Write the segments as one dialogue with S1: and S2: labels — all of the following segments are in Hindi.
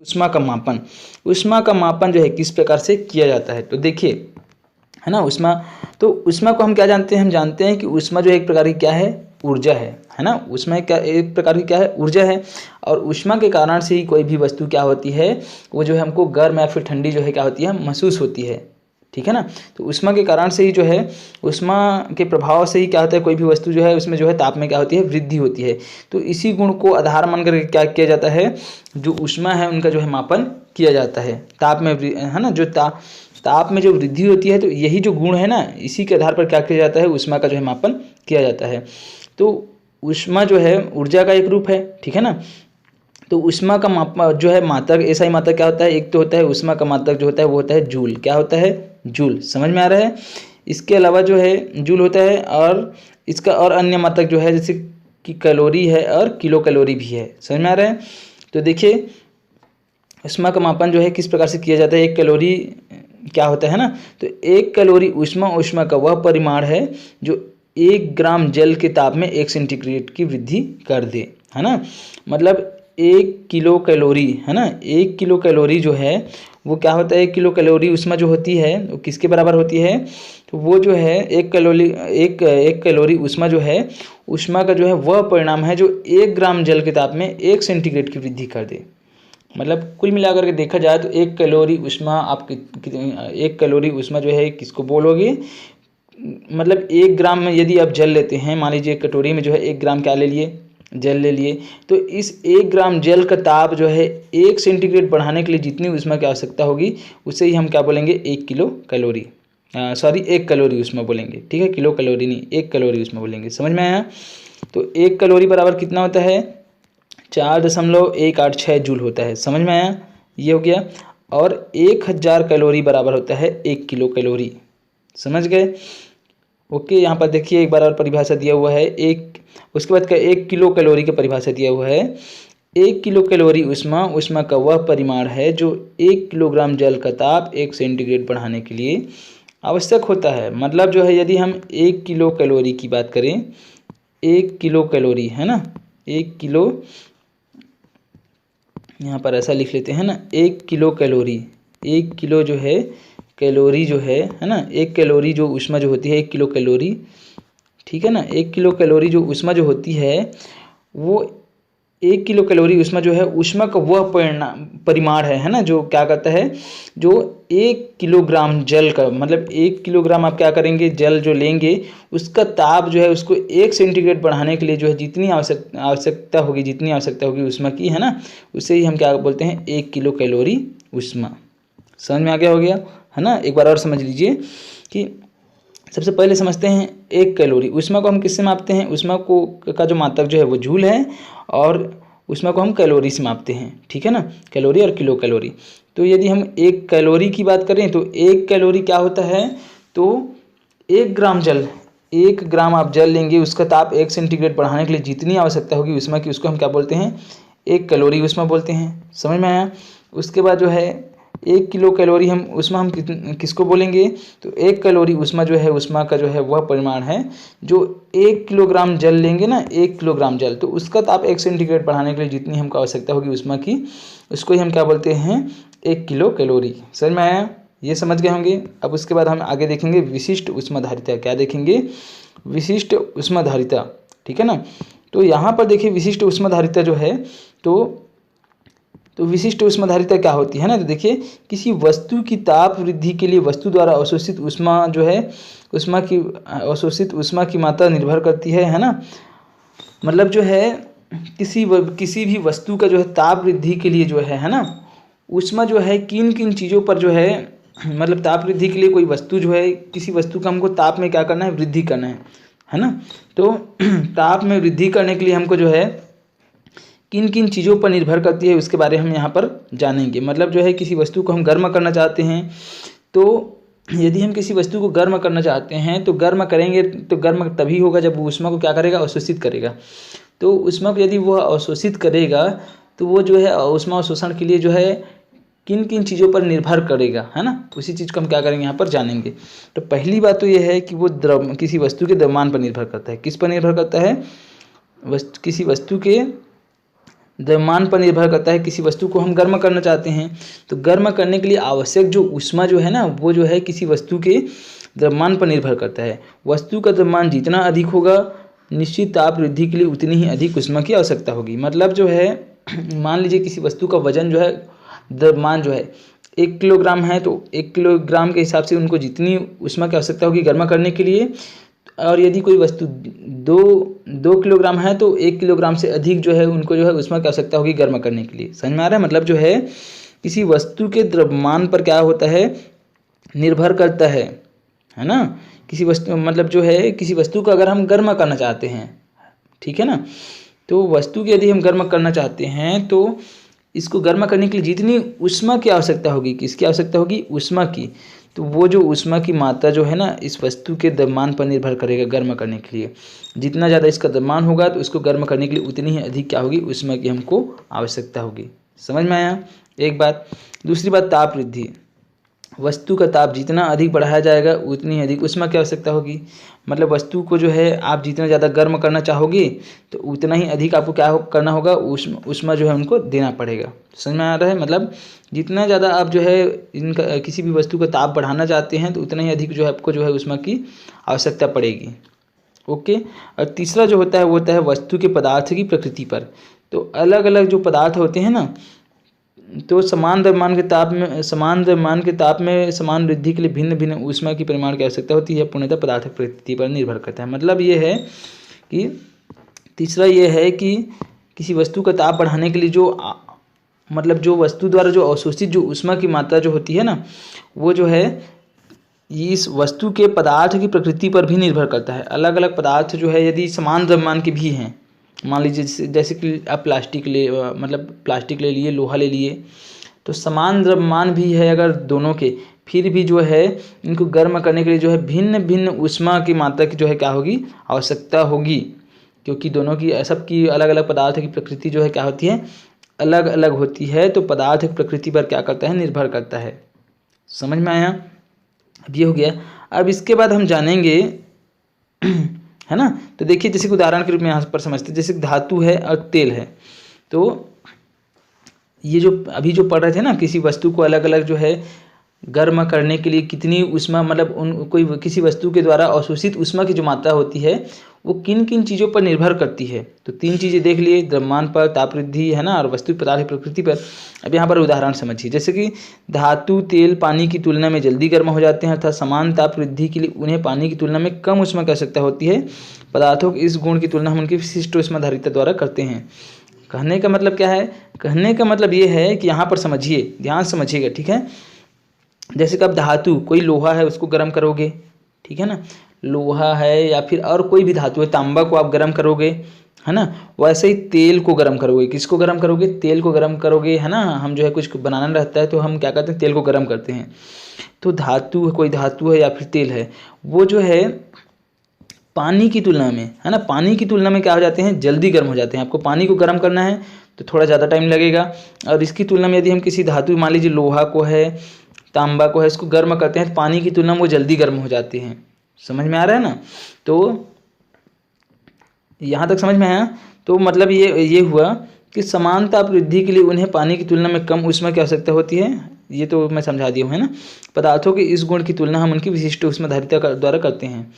S1: ऊष्मा का मापन जो है किस प्रकार से किया जाता है, तो देखिए, है ना, ऊष्मा, तो ऊष्मा को हम क्या जानते हैं, हम जानते हैं कि ऊष्मा जो एक प्रकार की क्या है, ऊर्जा है ना, ऊष्मा क्या एक प्रकार की क्या है, ऊर्जा है। और ऊष्मा के कारण से ही कोई भी वस्तु क्या होती है, वो जो है हमको गर्म या फिर ठंडी जो है क्या होती है, महसूस होती है, ठीक है ना। तो ऊष्मा के कारण से ही जो है, ऊष्मा के प्रभाव से ही क्या होता है, कोई भी वस्तु जो है उसमें जो है ताप में क्या होती है, वृद्धि होती है। तो इसी गुण को आधार मान करके क्या किया जाता है, जो ऊष्मा है उनका जो है मापन किया जाता है। ताप में, है ना, जो ताप में जो वृद्धि होती है, तो यही जो गुण है ना, इसी के आधार पर क्या किया जाता है, ऊष्मा का जो है मापन किया जाता है। तो ऊष्मा जो है ऊर्जा का एक रूप है, ठीक है ना। तो ऊष्मा का माप जो है मात्रक, ऐसा ही मात्रक क्या होता है, एक तो होता है ऊष्मा का मात्रक जो होता है वो होता है जूल। क्या होता है, जूल। समझ में आ रहा है। इसके अलावा जो है जूल होता है, और इसका और अन्य मात्रक जो है जैसे कि कैलोरी है और किलो कैलोरी भी है। समझ में आ रहा है। तो देखिए, ऊष्मा का मापन जो है किस प्रकार से किया जाता है, एक कैलोरी क्या होता है ना, तो एक कैलोरी ऊष्मा का वह परिमाण है जो 1 ग्राम जल के ताप में 1 सेंटीग्रेड की वृद्धि कर दे, है ना। मतलब 1 किलो कैलोरी, है ना, 1 किलो कैलोरी जो है वो क्या होता है, 1 किलो कैलोरी ऊष्मा जो होती है वो किसके बराबर होती है, तो वो जो है एक कैलोरी ऊष्मा जो है, ऊष्मा का जो है वह परिणाम है जो 1 ग्राम जल के ताप में 1 सेंटीग्रेड की वृद्धि कर दे। मतलब कुल मिलाकर के देखा जाए तो 1 कैलोरी ऊष्मा आप 1 कैलोरी ऊष्मा जो है किसको बोलोगे, मतलब 1 ग्राम में यदि आप जल लेते हैं, मान लीजिए कटोरी में जो है 1 ग्राम क्या ले लिए, जल ले लिए, तो इस 1 ग्राम जल का ताप जो है 1 सेंटीग्रेड बढ़ाने के लिए जितनी ऊष्मा की आवश्यकता होगी उसे ही हम क्या बोलेंगे, 1 किलो कैलोरी, 1 कैलोरी ऊष्मा बोलेंगे, ठीक है, किलो कैलोरी नहीं, 1 कैलोरी ऊष्मा बोलेंगे। समझ में आया। तो 1 कैलोरी बराबर कितना होता है, 4.186 जूल होता है। समझ में आया, ये हो गया। और 1000 कैलोरी बराबर होता है 1 किलो कैलोरी। समझ गए। ओके, यहाँ पर देखिए एक बार और परिभाषा दिया हुआ है, उसके बाद का 1 किलो कैलोरी की परिभाषा दिया हुआ है। 1 किलो कैलोरी ऊष्मा का वह परिमाण है जो 1 किलोग्राम जल का ताप 1 सेंटीग्रेड बढ़ाने के लिए आवश्यक होता है। मतलब जो है यदि हम 1 किलो कैलोरी की बात करें, 1 किलो कैलोरी, है ना, 1 किलो, यहाँ पर ऐसा लिख लेते हैं ना, 1 किलो कैलोरी, 1 किलो जो है कैलोरी जो है ना, 1 कैलोरी जो ऊष्मा जो होती है 1 किलो कैलोरी, ठीक है ना, 1 किलो कैलोरी जो ऊष्मा जो होती है वो 1 किलो कैलोरी ऊष्मा जो है ऊष्मा का वह परिमाण है ना, जो क्या करता है, जो 1 किलोग्राम जल का, मतलब 1 किलोग्राम आप क्या करेंगे, जल जो लेंगे उसका ताप जो है उसको 1 सेंटीग्रेड बढ़ाने के लिए जो है जितनी आवश्यकता होगी ऊष्मा की, है ना, उसे ही हम क्या बोलते हैं, 1 किलो कैलोरी ऊष्मा। समझ में आ गया, हो गया, है ना। एक बार और समझ लीजिए कि सबसे पहले समझते हैं 1 कैलोरी ऊष्मा को हम किससे मापते हैं, ऊष्मा को का जो मात्रक जो है वो जूल है, और ऊष्मा को हम कैलोरी से मापते हैं, ठीक है ना, कैलोरी और किलो कैलोरी। तो यदि हम 1 कैलोरी की बात करें तो 1 कैलोरी क्या होता है, तो 1 ग्राम जल, 1 ग्राम आप जल लेंगे, उसका ताप 1 सेंटीग्रेड बढ़ाने के लिए जितनी आवश्यकता होगी ऊष्मा की, उसको हम क्या बोलते हैं, 1 कैलोरी ऊष्मा बोलते हैं। समझ में आया। उसके बाद जो है 1 किलो कैलोरी हम ऊष्मा हम किसको बोलेंगे, तो 1 कैलोरी ऊष्मा जो है ऊष्मा का जो है वह परिमाण है जो 1 किलोग्राम जल लेंगे ना, 1 किलोग्राम जल, तो उसका ताप 1 सेंटीग्रेड बढ़ाने के लिए जितनी हमको आवश्यकता होगी ऊष्मा की, उसको ही हम क्या बोलते हैं, 1 किलो कैलोरी। समझ में आया, ये समझ गए होंगे। अब उसके बाद हम आगे देखेंगे विशिष्ट ऊष्माधारिता। क्या देखेंगे, विशिष्ट ऊष्माधारिता, ठीक है ना। तो यहाँ पर देखिए विशिष्ट ऊष्माधारिता जो है, तो विशिष्ट ऊष्माधारिता क्या होती है ना, तो देखिए किसी वस्तु की ताप वृद्धि के लिए वस्तु द्वारा अवशोषित ऊष्मा जो है, अवशोषित ऊष्मा की मात्रा निर्भर करती है ना। मतलब जो है किसी भी वस्तु का जो है ताप वृद्धि के लिए जो है ना, ऊष्मा जो है किन किन चीज़ों पर जो है, मतलब ताप वृद्धि के लिए कोई वस्तु जो है, किसी वस्तु का हमको ताप में क्या करना है, वृद्धि करना है ना। तो ताप में वृद्धि करने के लिए हमको जो है किन किन चीज़ों पर निर्भर करती है उसके बारे में हम यहाँ पर जानेंगे। मतलब जो है किसी वस्तु को हम गर्म करना चाहते हैं, तो यदि हम किसी वस्तु को गर्म करना चाहते हैं तो गर्म करेंगे, तो गर्म तभी होगा जब वो ऊष्मा को क्या करेगा, अवशोषित करेगा। तो ऊष्मा को यदि वह अवशोषित करेगा तो वो जो है ऊष्मा अवशोषण के लिए जो है किन किन चीज़ों पर निर्भर करेगा, है ना, उसी चीज़ को हम क्या करेंगे यहाँ पर जानेंगे। तो पहली बात तो ये है कि वो किसी वस्तु के द्रव्यमान पर निर्भर करता है। किस पर निर्भर करता है, किसी वस्तु के द्रव्यमान पर निर्भर करता है। किसी वस्तु को हम गर्म करना चाहते हैं तो गर्म करने के लिए आवश्यक जो ऊष्मा जो है ना, वो जो है किसी वस्तु के द्रव्यमान पर निर्भर करता है। वस्तु का द्रव्यमान जितना अधिक होगा, निश्चित ताप वृद्धि के लिए उतनी ही अधिक ऊष्मा की आवश्यकता होगी। मतलब जो है मान लीजिए किसी वस्तु का वजन जो है, द्रव्यमान जो है 1 किलोग्राम है, तो 1 किलोग्राम के हिसाब से उनको जितनी ऊष्मा की आवश्यकता होगी गर्म करने के लिए। और यदि कोई वस्तु 2 किलोग्राम है तो 1 किलोग्राम से अधिक जो है उनको जो है ऊष्मा की आवश्यकता होगी गर्म करने के लिए। समझ में आ रहा है? मतलब जो है किसी वस्तु के द्रव्यमान पर क्या होता है, निर्भर करता है ना। किसी वस्तु मतलब जो है किसी वस्तु को अगर हम गर्म करना चाहते हैं, ठीक है ना, तो वस्तु की यदि हम गर्म करना चाहते हैं तो इसको गर्म करने के लिए जितनी ऊष्मा की आवश्यकता होगी, किसकी आवश्यकता होगी, ऊष्मा की, तो वो जो ऊष्मा की मात्रा जो है ना इस वस्तु के द्रव्यमान पर निर्भर करेगा गर्म करने के लिए। जितना ज़्यादा इसका द्रव्यमान होगा तो इसको गर्म करने के लिए उतनी ही अधिक क्या होगी, ऊष्मा की हमको आवश्यकता होगी। समझ में आया एक बात। दूसरी बात, ताप वृद्धि। वस्तु का ताप जितना अधिक बढ़ाया जाएगा उतनी अधिक ऊष्मा की आवश्यकता होगी। मतलब वस्तु को जो है आप जितना ज़्यादा गर्म करना चाहोगे तो उतना ही अधिक आपको क्या करना होगा, ऊष्मा जो है उनको देना पड़ेगा। समझ में आ रहा है? मतलब जितना ज़्यादा आप जो है इनका किसी भी वस्तु का ताप बढ़ाना चाहते हैं तो उतना ही अधिक जो है आपको जो है ऊष्मा की आवश्यकता पड़ेगी। ओके। और तीसरा जो होता है वो होता है वस्तु के पदार्थ की प्रकृति पर। तो अलग अलग जो पदार्थ होते हैं ना, तो समान द्रव्यमान के ताप में समान वृद्धि के लिए भिन्न भिन्न ऊष्मा की परिमाण की आवश्यकता होती है, पूर्णतः पदार्थ की प्रकृति पर निर्भर करता है। मतलब ये है कि तीसरा ये है कि किसी वस्तु का ताप बढ़ाने के लिए मतलब जो वस्तु द्वारा जो अवशोषित जो ऊष्मा की मात्रा जो होती है ना, वो जो है इस वस्तु के पदार्थ की प्रकृति पर भी निर्भर करता है। अलग अलग पदार्थ जो है यदि समान द्रव्यमान के भी हैं, मान लीजिए जैसे कि आप प्लास्टिक ले लिए, लोहा ले लिए, तो समान द्रव्यमान भी है अगर दोनों के, फिर भी जो है इनको गर्म करने के लिए जो है भिन्न भिन्न ऊष्मा की मात्रा की जो है क्या होगी, आवश्यकता होगी। क्योंकि दोनों की सबकी अलग अलग पदार्थ की प्रकृति जो है क्या होती है, अलग अलग होती है। तो पदार्थ की प्रकृति पर क्या करता है, निर्भर करता है। समझ में आया? अब ये हो गया। अब इसके बाद हम जानेंगे है ना। तो देखिए जैसे कि उदाहरण के रूप में यहाँ पर समझते हैं, जैसे धातु है और तेल है। तो ये जो अभी जो पढ़ रहे थे ना, किसी वस्तु को अलग अलग जो है गर्म करने के लिए कितनी ऊष्मा, मतलब किसी वस्तु के द्वारा अवशोषित ऊष्मा की जो मात्रा होती है वो किन किन चीज़ों पर निर्भर करती है। तो 3 चीज़ें देख लिए, द्रव्यमान पर, ताप वृद्धि है ना, और वस्तु पदार्थ की प्रकृति पर। अब यहाँ पर उदाहरण समझिए, जैसे कि धातु तेल पानी की तुलना में जल्दी गर्म हो जाते हैं, अर्थात समान ताप वृद्धि के लिए उन्हें पानी की तुलना में कम ऊष्मा की आवश्यकता होती है। पदार्थों के इस गुण की तुलना हम उनकी विशिष्ट ऊष्माधारिता द्वारा करते हैं। कहने का मतलब क्या है? कहने का मतलब ये है कि यहाँ पर समझिए, ध्यान समझिएगा, ठीक है। जैसे कि अब धातु, कोई लोहा है उसको गर्म करोगे, ठीक है ना, लोहा है या फिर और कोई भी धातु है, तांबा को आप गर्म करोगे, है ना। वैसे ही तेल को गर्म करोगे, किसको गर्म करोगे, तेल को गर्म करोगे, है ना। हम जो है कुछ बनाना रहता है तो हम क्या करते हैं, तेल को गर्म करते हैं। तो धातु, कोई धातु है या फिर तेल है, वो जो है पानी की तुलना में, है ना, पानी की तुलना में क्या हो जाते हैं, जल्दी गर्म हो जाते हैं। आपको पानी को गर्म करना है तो थोड़ा ज़्यादा टाइम लगेगा, और इसकी तुलना में यदि हम किसी धातु, मान लीजिए लोहा को है, तांबा को है, इसको गर्म करते हैं तो पानी की तुलना में वो जल्दी गर्म हो जाते हैं। समझ में आ रहा है ना। तो यहाँ तक समझ में आया। तो मतलब ये हुआ कि समान ताप वृद्धि के लिए उन्हें पानी की तुलना में कम ऊष्मा की आवश्यकता होती है। ये तो मैं समझा दिया हूँ, है ना। पदार्थों के इस गुण की तुलना हम उनकी विशिष्ट ऊष्माधारिता द्वारा करते हैं।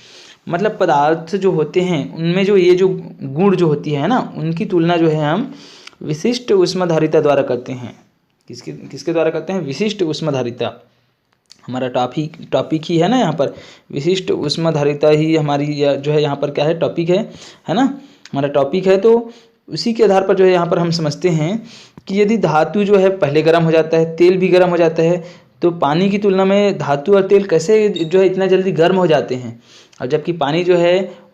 S1: मतलब पदार्थ जो होते हैं उनमें जो ये जो गुण जो होती है ना, उनकी तुलना जो है हम विशिष्ट ऊष्माधारिता द्वारा करते हैं। किसके द्वारा करते हैं, विशिष्ट ऊष्माधारिता। हमारा टॉपिक ही है ना यहाँ पर, विशिष्ट ऊष्माधारिता ही हमारी जो है यहाँ पर क्या है, टॉपिक है ना, हमारा टॉपिक है। तो उसी के आधार पर जो है यहाँ पर हम समझते हैं कि यदि धातु जो है पहले गर्म हो जाता है, तेल भी गर्म हो जाता है, तो पानी की तुलना में धातु और तेल कैसे जो है इतना जल्दी गर्म हो जाते हैं, और जबकि पानी जो है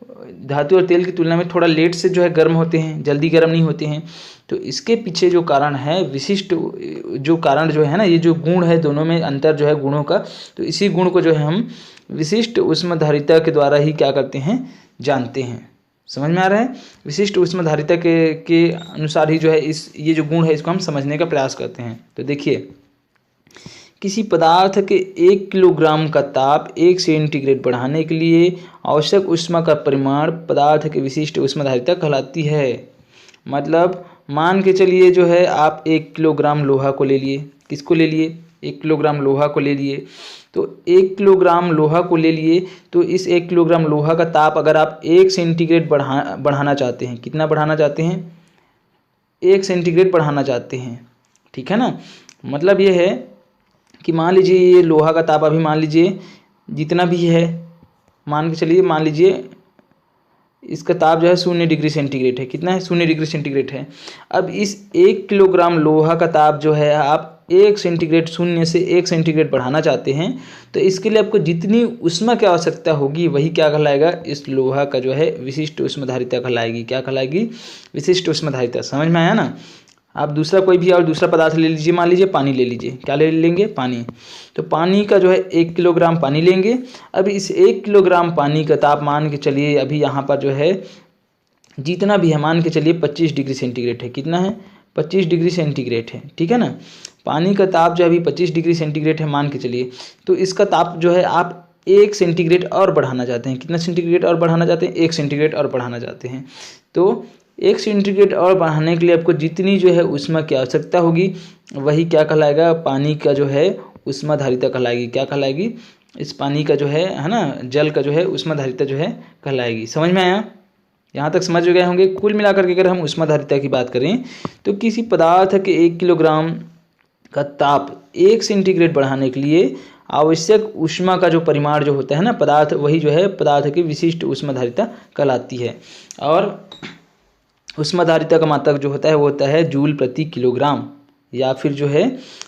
S1: धातु और तेल की तुलना में थोड़ा लेट से जो है गर्म होते हैं, जल्दी गर्म नहीं होते हैं। तो इसके पीछे जो कारण है, विशिष्ट जो कारण जो है ना, ये जो गुण है, दोनों में अंतर जो है गुणों का, तो इसी गुण को जो है हम विशिष्ट ऊष्माधारिता के द्वारा ही क्या करते हैं, जानते हैं। समझ में आ रहा है। विशिष्ट ऊष्माधारिता के अनुसार ही जो है ये जो गुण है इसको हम समझने का प्रयास करते हैं। तो देखिए, किसी पदार्थ के 1 किलोग्राम का ताप 1 सेंटीग्रेड बढ़ाने के लिए आवश्यक ऊष्मा का परिमाण पदार्थ की विशिष्ट ऊष्माधारिता कहलाती है। मतलब मान के चलिए जो है आप 1 किलोग्राम लोहा को ले लिए। किसको ले लिए? 1 किलोग्राम लोहा को ले लिए। तो 1 किलोग्राम लोहा को ले लिए, तो इस 1 किलोग्राम लोहा का ताप अगर आप 1 सेंटीग्रेड बढ़ाना चाहते हैं, कितना बढ़ाना चाहते हैं? 1 सेंटीग्रेड बढ़ाना चाहते हैं, ठीक है ना। मतलब ये है कि मान लीजिए ये लोहा का ताप अभी मान लीजिए जितना भी है, मान के चलिए, मान लीजिए इसका ताप जो है 0 डिग्री सेंटीग्रेड है। कितना है? 0 डिग्री सेंटीग्रेड है। अब इस 1 किलोग्राम लोहा का ताप जो है आप 1 सेंटीग्रेड, 0 से 1 सेंटीग्रेड बढ़ाना चाहते हैं, तो इसके लिए आपको जितनी ऊष्मा की आवश्यकता होगी वही क्या कहलाएगा? इस लोहा का जो है विशिष्ट ऊष्माधारिता कहलाएगी। क्या कहलाएगी? विशिष्ट ऊष्माधारिता। समझ में आया ना। आप दूसरा कोई भी और दूसरा पदार्थ ले लीजिए, मान लीजिए पानी ले लीजिए। क्या ले लेंगे? पानी। तो पानी का जो है 1 किलोग्राम पानी लेंगे। अब इस 1 किलोग्राम पानी का ताप मान के चलिए अभी यहाँ पर जो है जितना भी है, मान के चलिए 25 डिग्री सेंटीग्रेड है। कितना है? 25 डिग्री सेंटीग्रेड है, ठीक है ना। पानी का ताप जो है अभी 25 डिग्री सेंटीग्रेड है मान के चलिए, तो इसका ताप जो है आप 1 सेंटीग्रेड और बढ़ाना चाहते हैं। कितना सेंटीग्रेड और बढ़ाना चाहते हैं? 1 सेंटीग्रेड और बढ़ाना चाहते हैं। तो 1 सेंटीग्रेड और बढ़ाने के लिए आपको जितनी जो है ऊष्मा की आवश्यकता होगी वही क्या कहलाएगा? पानी का जो है ऊष्माधारिता कहलाएगी। क्या कहलाएगी? इस पानी का जो है ना, जल का जो है ऊष्माधारिता जो है कहलाएगी। समझ में आया? यहाँ तक समझ गए होंगे। कुल मिलाकर के अगर हम ऊष्माधारिता की बात करें तो किसी पदार्थ के 1 किलोग्राम का ताप 1 सेंटीग्रेड बढ़ाने के लिए आवश्यक ऊष्मा का जो परिमाण जो होता है ना पदार्थ, वही जो है पदार्थ की विशिष्ट ऊष्माधारिता कहलाती है। और ऊष्माधारिता का मात्रक जो होता है वो होता है जूल प्रति किलोग्राम, या फिर जो है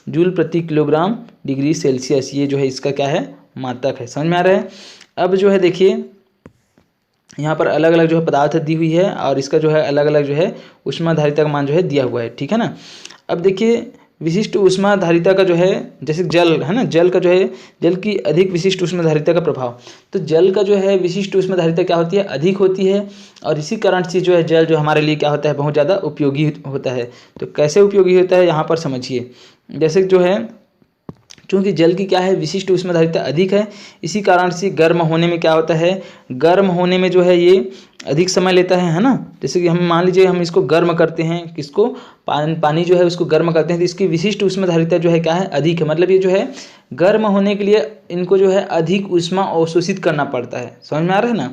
S1: जूल प्रति किलोग्राम डिग्री सेल्सियस। ये जो है इसका क्या है? मात्रक है। समझ में आ रहा है? अब जो है देखिए यहाँ पर अलग अलग जो है पदार्थ दी हुई है और इसका जो है अलग अलग जो है ऊष्माधारिता का मान जो है दिया हुआ है, ठीक है ना। अब देखिए विशिष्ट ऊष्माधारिता का जो है, जैसे जल है ना, जल का जो है, जल की अधिक विशिष्ट ऊष्माधारिता का प्रभाव। तो जल का जो है विशिष्ट ऊष्माधारिता क्या होती है? अधिक होती है। और इसी कारण से जो है जल जो हमारे लिए क्या होता है? बहुत ज़्यादा उपयोगी होता है। तो कैसे उपयोगी होता है यहाँ पर समझिए। जैसे जो है क्योंकि जल की क्या है? विशिष्ट ऊष्माधारिता अधिक है, इसी कारण से गर्म होने में क्या होता है? गर्म होने में जो है ये अधिक समय लेता है ना। जैसे कि हम मान लीजिए हम इसको गर्म करते हैं, किसको? पानी जो है उसको गर्म करते हैं, तो इसकी विशिष्ट ऊष्माधारिता जो है क्या है? अधिक है। मतलब ये जो है गर्म होने के लिए इनको जो है अधिक ऊष्मा अवशोषित करना पड़ता है। समझ में आ रहा है ना।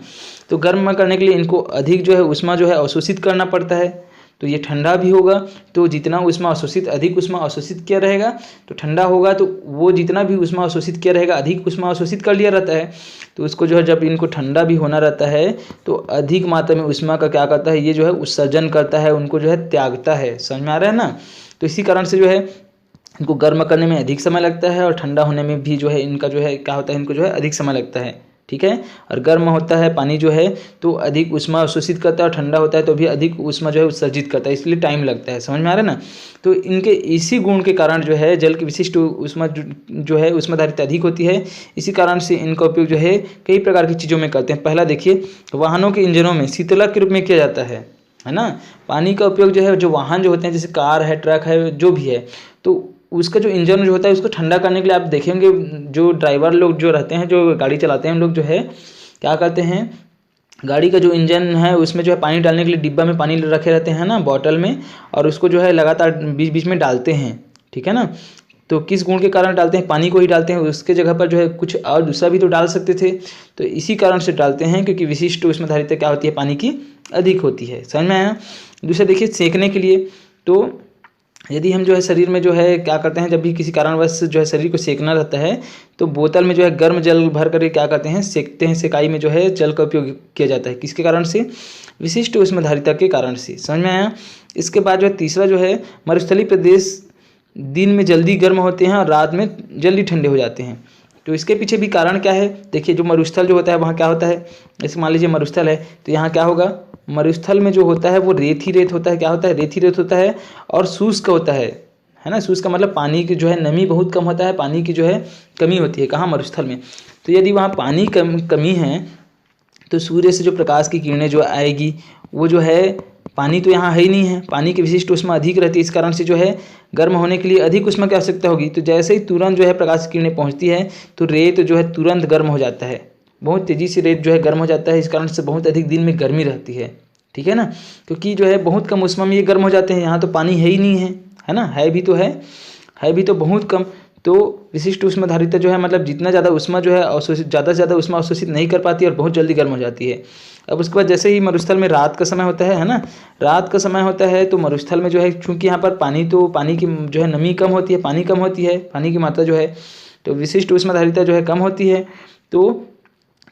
S1: तो गर्म करने के लिए इनको अधिक जो है ऊष्मा जो है अवशोषित करना पड़ता है। तो ये ठंडा भी होगा, तो जितना ऊष्मा अवशोषित, अधिक ऊष्मा अवशोषित किया रहेगा तो ठंडा होगा, तो वो जितना भी ऊष्मा अवशोषित किया रहेगा अधिक ऊष्मा अवशोषित कर लिया रहता है। तो उसको जो है जब इनको ठंडा भी होना रहता है तो अधिक मात्रा में ऊष्मा का क्या करता है? ये जो है उत्सर्जन करता है, उनको जो है त्यागता है। समझ में आ रहा है ना। तो इसी कारण से जो है इनको गर्म करने में अधिक समय लगता है और ठंडा होने में भी जो है इनका जो है क्या होता है? इनको जो है अधिक समय लगता है, ठीक है। और गर्म होता है पानी जो है तो अधिक ऊष्मा अवशोषित करता है, और ठंडा होता है तो भी अधिक ऊष्मा जो है उत्सर्जित करता है, इसलिए टाइम लगता है। समझ में आ रहा है ना। तो इनके इसी गुण के कारण जो है जल की विशिष्ट ऊष्मा जो है ऊष्माधारिता अधिक होती है। इसी कारण से इनका उपयोग जो है कई प्रकार की चीज़ों में करते हैं। पहला देखिए, वाहनों के इंजनों में शीतलक के रूप में किया जाता है ना। पानी का उपयोग जो है, जो वाहन जो होते हैं जैसे कार है, ट्रक है, जो भी है, तो उसका जो इंजन जो होता है उसको ठंडा करने के लिए आप देखेंगे जो ड्राइवर लोग जो रहते हैं, जो गाड़ी चलाते हैं, हम लोग जो है क्या करते हैं, गाड़ी का जो इंजन है उसमें जो है पानी डालने के लिए डिब्बा में पानी रखे रहते हैं ना, बॉटल में, और उसको जो है लगातार बीच बीच में डालते हैं, ठीक है ना। तो किस गुण के कारण डालते हैं? पानी को ही डालते हैं। उसके जगह पर जो है कुछ और दूसरा भी तो डाल सकते थे, तो इसी कारण से डालते हैं क्योंकि विशिष्ट ऊष्माधारिता क्या होती है? पानी की अधिक होती है। समझ में आया। दूसरा देखिए, सेकने के लिए, तो यदि हम जो है शरीर में जो है क्या करते हैं, जब भी किसी कारणवश जो है शरीर को सेकना रहता है तो बोतल में जो है गर्म जल भर कर क्या करते हैं? सेकते हैं। सेकाई में जो है जल का उपयोग किया जाता है। किसके कारण से? विशिष्ट ऊष्माधारिता के कारण से। समझ में आया। इसके बाद जो है तीसरा जो है, मरुस्थलीय प्रदेश दिन में जल्दी गर्म होते हैं और रात में जल्दी ठंडे हो जाते हैं। तो इसके पीछे भी कारण क्या है? देखिए, जो मरुस्थल जो होता है वहाँ क्या होता है? जैसे मान लीजिए मरुस्थल है तो यहाँ क्या होगा? मरुस्थल में जो होता है वो रेत ही रेत होता है। क्या होता है? रेत ही रेत होता है और शुष्क होता है ना। शुष्क का मतलब पानी की जो है नमी बहुत कम होता है, पानी की जो है कमी होती है। कहाँ? मरुस्थल में। तो यदि वहाँ पानी कमी है तो सूर्य से जो प्रकाश की किरणें जो आएगी वो जो है, पानी तो यहाँ है ही नहीं है, पानी की विशिष्ट ऊष्मा अधिक रहती है, इस कारण से जो है गर्म होने के लिए अधिक ऊष्मा की आवश्यकता होगी। तो जैसे ही तुरंत जो है प्रकाश की किरणें पहुँचती है तो रेत जो है तुरंत गर्म हो जाता है, बहुत तेज़ी से रेत जो है गर्म हो जाता है। इस कारण से बहुत अधिक दिन में गर्मी रहती है, ठीक है ना, क्योंकि जो है बहुत कम ऊष्मा में ये गर्म हो जाते हैं। यहाँ तो पानी है ही नहीं है ना, है भी तो बहुत कम। तो विशिष्ट ऊष्माधारिता जो है मतलब जितना ज़्यादा ऊष्मा जो है अवशोषित, ज़्यादा से ज़्यादा ऊष्मा अवशोषित नहीं कर पाती और बहुत जल्दी गर्म हो जाती है। अब उसके बाद जैसे ही मरुस्थल में रात का समय होता है ना, रात का समय होता है तो मरुस्थल में जो है चूँकि यहाँ पर पानी की जो है नमी कम होती है, पानी कम होती है, पानी की मात्रा जो है, तो विशिष्ट ऊष्माधारिता जो है कम होती है। तो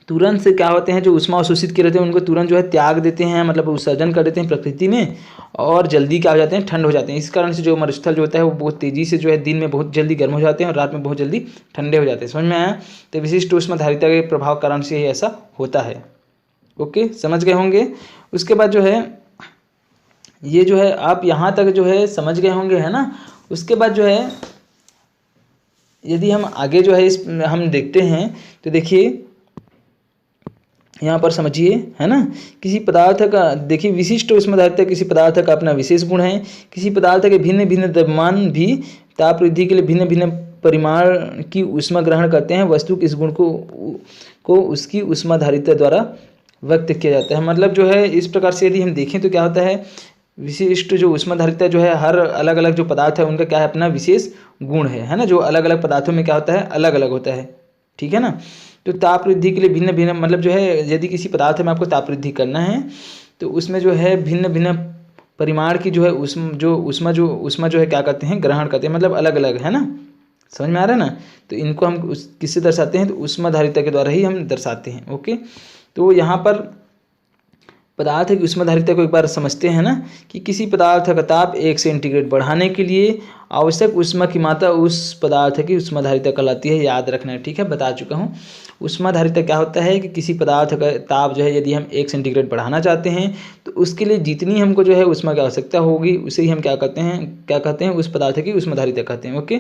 S1: तुरंत से क्या होते हैं, जो ऊष्मा अवशोषित किए रहते हैं उनको तुरंत जो है त्याग देते हैं, मतलब उत्सर्जन कर देते हैं प्रकृति में, और जल्दी क्या हो जाते हैं, ठंड हो जाते हैं। इस कारण से जो मरुस्थल जो होता है वो बहुत तेज़ी से जो है दिन में बहुत जल्दी गर्म हो जाते हैं और रात में बहुत जल्दी ठंडे हो जाते हैं। समझ में आया? तो विशिष्ट ऊष्माधारिता के प्रभाव कारण से ही ऐसा होता है। ओके, समझ गए होंगे। उसके बाद जो है ये जो है आप यहाँ तक जो है समझ गए होंगे, है ना। उसके बाद जो है यदि हम आगे जो है इस हम देखते हैं तो देखिए यहाँ पर समझिए, है ना। किसी पदार्थ का देखिए विशिष्ट ऊष्माधारिता किसी पदार्थ का अपना विशेष गुण है। किसी पदार्थ के भिन्न भिन्न द्रव्यमान भी ताप वृद्धि के लिए भिन्न भिन्न परिमाण की ऊष्मा ग्रहण करते हैं। वस्तु के इस गुण को उसकी ऊष्माधारिता द्वारा व्यक्त किया जाता है। मतलब जो है इस प्रकार से यदि हम देखें तो क्या होता है, विशिष्ट जो ऊष्माधारिता जो है हर अलग अलग जो पदार्थ है उनका क्या है, अपना विशेष गुण है ना। जो अलग अलग पदार्थों में क्या होता है, अलग अलग होता है, ठीक है ना। तो ताप वृद्धि के लिए भिन्न भिन्न, मतलब जो है यदि किसी पदार्थ में आपको ताप वृद्धि करना है तो उसमें जो है भिन्न भिन्न परिमाण की जो है ऊष्मा जो है क्या करते हैं, ग्रहण करते हैं, मतलब अलग अलग, है ना। समझ में आ रहा है ना। तो इनको हम किससे दर्शाते हैं, तो ऊष्माधारिता के द्वारा ही हम दर्शाते हैं। ओके, तो यहाँ पर पदार्थ की ऊष्माधारिता को एक बार समझते हैं ना, कि किसी पदार्थ का ताप 1 सेंटीग्रेड बढ़ाने के लिए आवश्यक ऊष्मा की मात्रा उस पदार्थ की ऊष्माधारिता कहलाती है। याद रखना है, ठीक है, बता चुका हूँ। ऊष्माधारिता क्या होता है कि किसी पदार्थ का ताप जो है यदि हम 1 सेंटीग्रेड बढ़ाना चाहते हैं तो उसके लिए जितनी हमको जो है ऊष्मा की आवश्यकता होगी उसे ही हम क्या कहते हैं, उस पदार्थ की ऊष्माधारिता कहते हैं। ओके,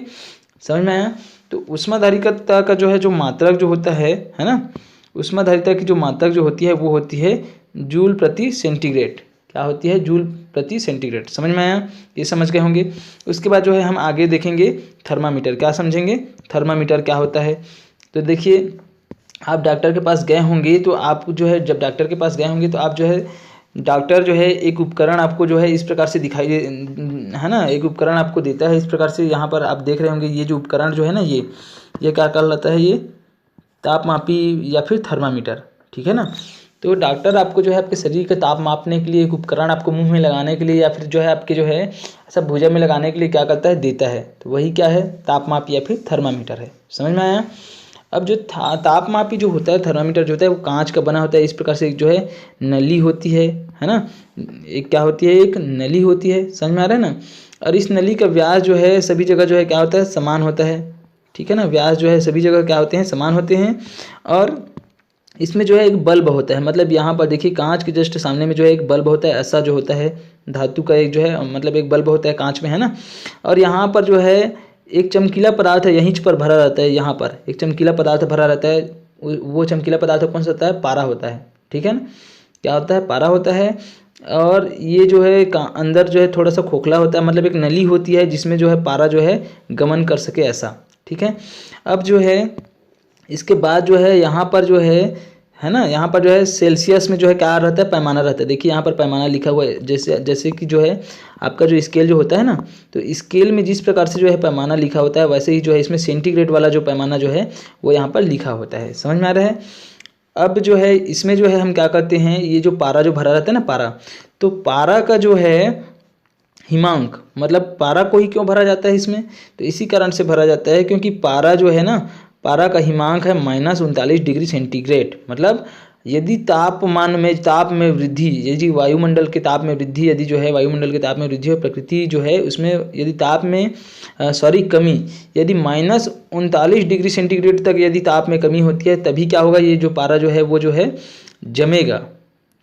S1: समझ में आया। तो ऊष्माधारिता का जो है जो मात्रक जो होता है ना, ऊष्माधारिता की जो मात्रक जो होती है वो होती है जूल प्रति सेंटीग्रेड। क्या होती है, जूल प्रति सेंटीग्रेड। समझ में आया, ये समझ गए होंगे। उसके बाद जो है हम आगे देखेंगे थर्मामीटर। क्या समझेंगे, थर्मामीटर क्या होता है। तो देखिए आप डॉक्टर के पास गए होंगे तो आप जो है जब डॉक्टर के पास गए होंगे तो आप जो है डॉक्टर जो है एक उपकरण आपको जो है इस प्रकार से दिखाई दे, है ना, एक उपकरण आपको देता है इस प्रकार से। यहाँ पर आप देख रहे होंगे ये जो उपकरण जो है ना, ये क्या कहलाता है, ये तापमापी या फिर थर्मामीटर, ठीक है ना। तो डॉक्टर आपको जो है आपके शरीर का ताप मापने के लिए एक उपकरण आपको मुंह में लगाने के लिए या फिर जो है आपके जो है ऐसा भुजा में लगाने के लिए क्या करता है, देता है। तो वही क्या है, तापमापी या फिर थर्मामीटर है। समझ में आया। अब जो तापमापी जो होता है, थर्मामीटर जो होता है वो कांच का बना होता है। इस प्रकार से एक जो है नली होती है ना, एक क्या होती है, एक नली होती है। समझ में आ रहा है ना। और इस नली का व्यास जो है सभी जगह जो है क्या होता है, समान होता है, ठीक है ना। व्यास जो है सभी जगह क्या होते हैं, समान होते हैं। और इसमें जो है एक बल्ब होता है, मतलब यहाँ पर देखिए कांच के जस्ट सामने में जो है एक बल्ब होता है, ऐसा जो होता है धातु का एक जो है मतलब एक बल्ब होता है कांच में, है ना। और यहाँ पर जो है एक चमकीला पदार्थ है यहीं पर भरा रहता है। यहाँ पर एक चमकीला पदार्थ भरा रहता है। वो चमकीला पदार्थ कौन सा होता है, पारा होता है, ठीक है ना। क्या होता है, पारा होता है। और ये जो है अंदर जो है थोड़ा सा खोखला होता है, मतलब एक नली होती है जिसमें जो है पारा जो है गमन कर सके, ऐसा, ठीक है। अब जो है इसके बाद जो है यहाँ पर जो है ना, यहाँ पर जो है सेल्सियस में जो है क्या रहता है, पैमाना रहता है। देखिए यहाँ पर पैमाना लिखा हुआ है, जैसे कि जो है आपका जो स्केल जो होता है ना, तो स्केल में जिस प्रकार से जो है पैमाना लिखा होता है वैसे ही जो है इसमें सेंटीग्रेड वाला जो पैमाना जो है वो यहाँ पर लिखा होता है। समझ में आ रहा है। अब जो है इसमें जो है हम क्या करते हैं, ये जो पारा जो भरा रहता है ना, पारा, तो पारा का जो है हिमांक, मतलब पारा को ही क्यों भरा जाता है इसमें, तो इसी कारण से भरा जाता है क्योंकि पारा जो है ना, पारा का हिमांक है -39 डिग्री सेंटीग्रेड। मतलब यदि ताप में वृद्धि, यदि वायुमंडल के ताप में वृद्धि, यदि जो है वायुमंडल के ताप में वृद्धि और प्रकृति जो है उसमें यदि ताप में कमी, यदि -39 डिग्री सेंटीग्रेड तक यदि ताप में कमी होती है तभी क्या होगा, ये जो पारा जो है वो जो है जमेगा।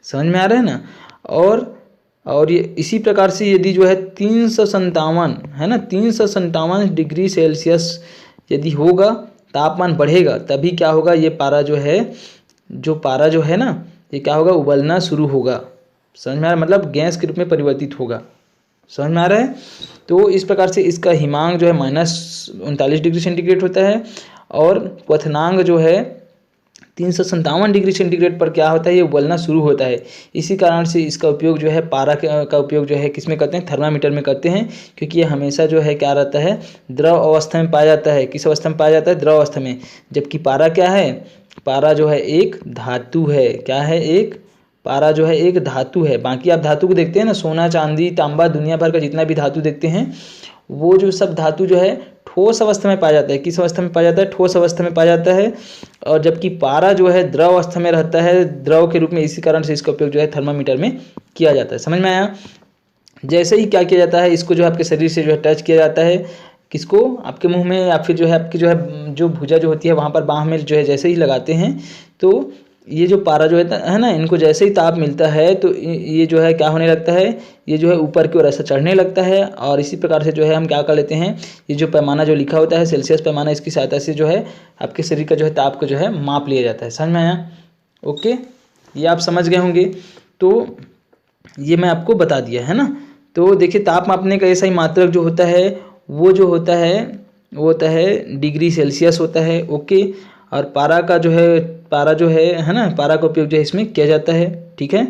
S1: समझ में आ रहा है ना। और ये इसी प्रकार से यदि जो है 357 है ना, 357 डिग्री सेल्सियस यदि होगा, तापमान बढ़ेगा, तभी क्या होगा, ये पारा जो है ना, ये क्या होगा, उबलना शुरू होगा। समझ में आ रहा है, मतलब गैस के रूप में परिवर्तित होगा। समझ में आ रहा है। तो इस प्रकार से इसका हिमांक जो है -39 डिग्री सेंटीग्रेड होता है और क्वथनांक जो है 357 डिग्री सेंटीग्रेड पर क्या होता है, ये उबलना शुरू होता है। इसी कारण से इसका उपयोग जो है पारा का उपयोग जो है किस में करते हैं, थर्मामीटर में करते हैं, क्योंकि ये हमेशा जो है क्या रहता है, द्रव अवस्था में पाया जाता है। किस अवस्था में पाया जाता है, द्रव अवस्था में। जबकि पारा क्या है, पारा जो है एक धातु है। क्या है, एक पारा जो है एक धातु है। बाकी आप धातु को देखते हैं ना, सोना चांदी तांबा दुनिया भर का जितना भी धातु देखते हैं, वो जो सब धातु जो है ठोस अवस्था में पाया जाता है। किस अवस्था में पाया जाता है, ठोस अवस्था में पाया जाता है। और जबकि पारा जो है द्रव अवस्था में रहता है, द्रव के रूप में। इसी कारण से इसका उपयोग जो है थर्मामीटर में किया जाता है। समझ में आया। जैसे ही क्या किया जाता है, इसको जो है आपके शरीर से जो है टच किया जाता है, किसको, आपके मुंह में या फिर जो है आपकी जो है जो भुजा जो होती है वहाँ पर बाँह में जो है जैसे ही लगाते हैं, तो ये जो पारा जो है ना, इनको जैसे ही ताप मिलता है तो ये जो है क्या होने लगता है, ये जो है ऊपर की ओर ऐसा चढ़ने लगता है। और इसी प्रकार से जो है हम क्या कर लेते हैं, ये जो पैमाना जो लिखा होता है सेल्सियस पैमाना, इसकी सहायता से जो है आपके शरीर का जो है ताप को जो है माप लिया जाता है। समझ में आया। ओके, ये आप समझ गए होंगे। तो ये मैं आपको बता दिया है ना। तो देखिए, ताप मापने का ऐसा ही मात्रक जो होता है वो जो होता है वो होता है डिग्री सेल्सियस होता है। ओके, और पारा का जो है, पारा जो है ना, पारा का उपयोग जो है इसमें किया जाता है। ठीक है,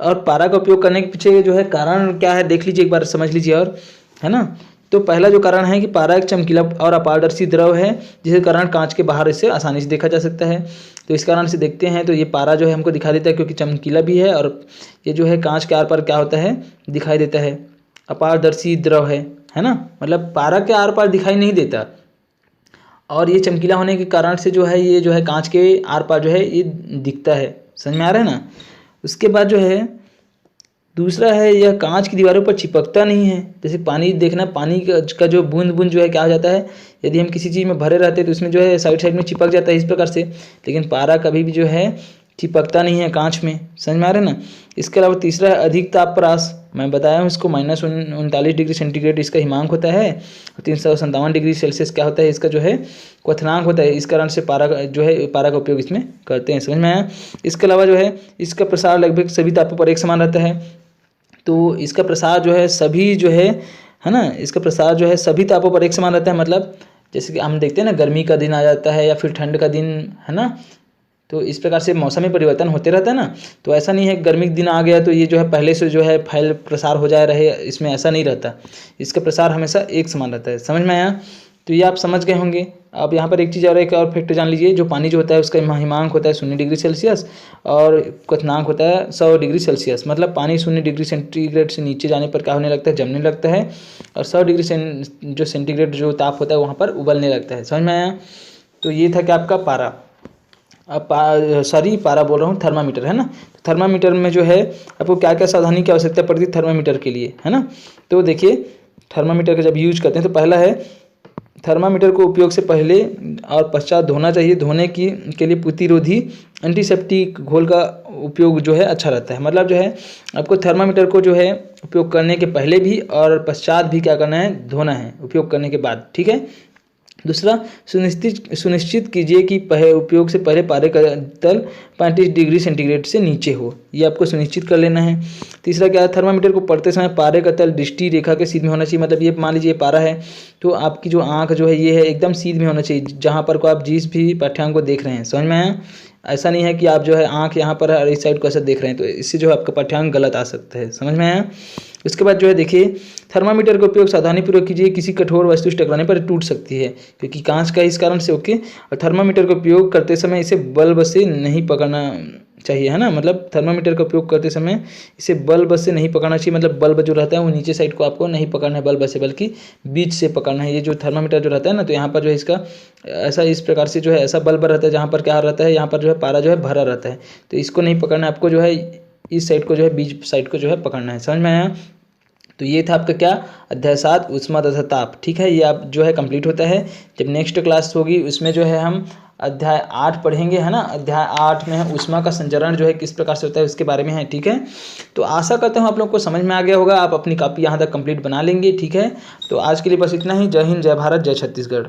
S1: और पारा का उपयोग करने के पीछे जो है कारण क्या है, देख लीजिए एक बार, समझ लीजिए। और है ना, तो पहला जो कारण है कि पारा एक चमकीला और अपारदर्शी द्रव है, जिसके कारण कांच के बाहर इसे आसानी से देखा जा सकता है। तो इस कारण से देखते हैं तो ये पारा जो है हमको दिखा देता है, क्योंकि चमकीला भी है और ये जो है कांच के आर पार क्या होता है, दिखाई देता है। अपारदर्शी द्रव है ना, मतलब पारा के आर पार दिखाई नहीं देता। और ये चमकीला होने के कारण से जो है ये जो है कांच के आर पार जो है ये दिखता है। समझ में आ रहा है ना। उसके बाद जो है दूसरा है, यह कांच की दीवारों पर चिपकता नहीं है। जैसे पानी देखना, पानी का जो बूंद बूंद जो है क्या हो जाता है, यदि हम किसी चीज़ में भरे रहते हैं तो उसमें जो है साइड साइड में चिपक जाता है इस प्रकार से। लेकिन पारा कभी भी जो है चिपकता नहीं है कांच में। समझ में आ रहा है ना। इसके अलावा तीसरा है अधिक तापप्रकाश। मैं बताया हूँ इसको, -39 डिग्री सेंटीग्रेड इसका हिमांक होता है, और 357 डिग्री सेल्सियस क्या होता है, इसका जो है क्वथनांक होता है। इस कारण से पारा जो है पारा का उपयोग इसमें करते हैं। समझ में आया। इसके अलावा जो है इसका प्रसार लगभग सभी तापों पर एक समान रहता है। तो इसका प्रसार जो है सभी जो है ना, इसका प्रसार जो है सभी तापों पर एक समान रहता है। मतलब जैसे कि हम देखते हैं ना, गर्मी का दिन आ जाता है या फिर ठंड का दिन, है ना, तो इस प्रकार से मौसम में परिवर्तन होते रहता है ना। तो ऐसा नहीं है गर्मी का दिन आ गया तो ये जो है पहले से जो है फैल प्रसार हो जाए रहे, इसमें ऐसा नहीं रहता। इसका प्रसार हमेशा एक समान रहता है। समझ में आया। तो ये आप समझ गए होंगे। अब यहाँ पर एक चीज़ और, एक और फैक्ट जान लीजिए। जो पानी जो होता है उसका हिमांक होता है 0 डिग्री सेल्सियस और क्वथनांक होता है 100 डिग्री सेल्सियस। मतलब पानी 0 डिग्री सेंटीग्रेड से नीचे जाने पर क्या होने लगता है, जमने लगता है, और 100 डिग्री जो सेंटीग्रेड जो ताप होता है वहाँ पर उबलने लगता है। समझ में आया। तो ये था कि आपका पारा, अब पारा बोल रहा हूँ, थर्मामीटर, है ना। तो थर्मामीटर में जो है आपको क्या क्या सावधानी की आवश्यकता पड़ती है थर्मामीटर के लिए, है ना। तो देखिए, थर्मामीटर का जब यूज करते हैं तो पहला है, थर्मामीटर को उपयोग से पहले और पश्चात धोना चाहिए। धोने के लिए प्रतिरोधी एंटीसेप्टिक घोल का उपयोग जो है अच्छा रहता है। मतलब जो है आपको थर्मामीटर को जो है उपयोग करने के पहले भी और पश्चात भी क्या करना है, धोना है उपयोग करने के बाद। ठीक है। दूसरा, सुनिश्चित कीजिए कि उपयोग से पहले पारे का तल 35 डिग्री सेंटीग्रेड से नीचे हो। ये आपको सुनिश्चित कर लेना है। तीसरा क्या है, थर्मामीटर को पढ़ते समय पारे का तल दृष्टि रेखा के सीध में होना चाहिए। मतलब ये मान लीजिए पारा है तो आपकी जो आंख जो है ये है एकदम सीध में होना चाहिए, जहाँ पर को आप जिस भी पाठ्यांक को देख रहे हैं। समझ में आया। ऐसा नहीं है कि आप जो है आंख यहाँ पर है और इस साइड को ऐसा देख रहे हैं, तो इससे जो है आपका पाठ्यांक गलत आ सकता है। समझ में आया। उसके बाद जो है देखिए, थर्मामीटर का उपयोग सावधानीपूर्वक कीजिए। किसी कठोर वस्तु से टकराने पर टूट सकती है, क्योंकि कांच का इस कारण से। ओके। और थर्मामीटर का उपयोग करते समय इसे बल्ब से नहीं पकड़ना चाहिए, है ना। मतलब थर्मामीटर का उपयोग करते समय इसे बल्ब से नहीं पकड़ना चाहिए। मतलब बल्ब जो रहता है वो नीचे साइड को आपको नहीं पकड़ना है बल्ब से, बल्कि बीच से पकड़ना है। ये जो थर्मामीटर जो रहता है ना, तो यहाँ पर जो है इसका ऐसा इस प्रकार से जो है ऐसा बल्ब रहता है जहाँ पर क्या रहता है, यहाँ पर जो है पारा जो है भरा रहता है, तो इसको नहीं पकड़ना है आपको, जो है इस साइड को जो है बीच साइड को जो है पकड़ना है। समझ में आया। तो ये था आपका क्या, अध्याय 7 ऊष्मा तथा ताप। ठीक है, ये आप जो है कंप्लीट होता है। जब नेक्स्ट क्लास होगी उसमें जो है हम अध्याय 8 पढ़ेंगे, है ना। अध्याय 8 में है ऊष्मा का संचरण जो है किस प्रकार से होता है उसके बारे में है। ठीक है, तो आशा करता हूँ आप लोग को समझ में आ गया होगा। आप अपनी कॉपी यहाँ तक कंप्लीट बना लेंगे। ठीक है, तो आज के लिए बस इतना ही। जय हिंद, जय भारत, जय छत्तीसगढ़।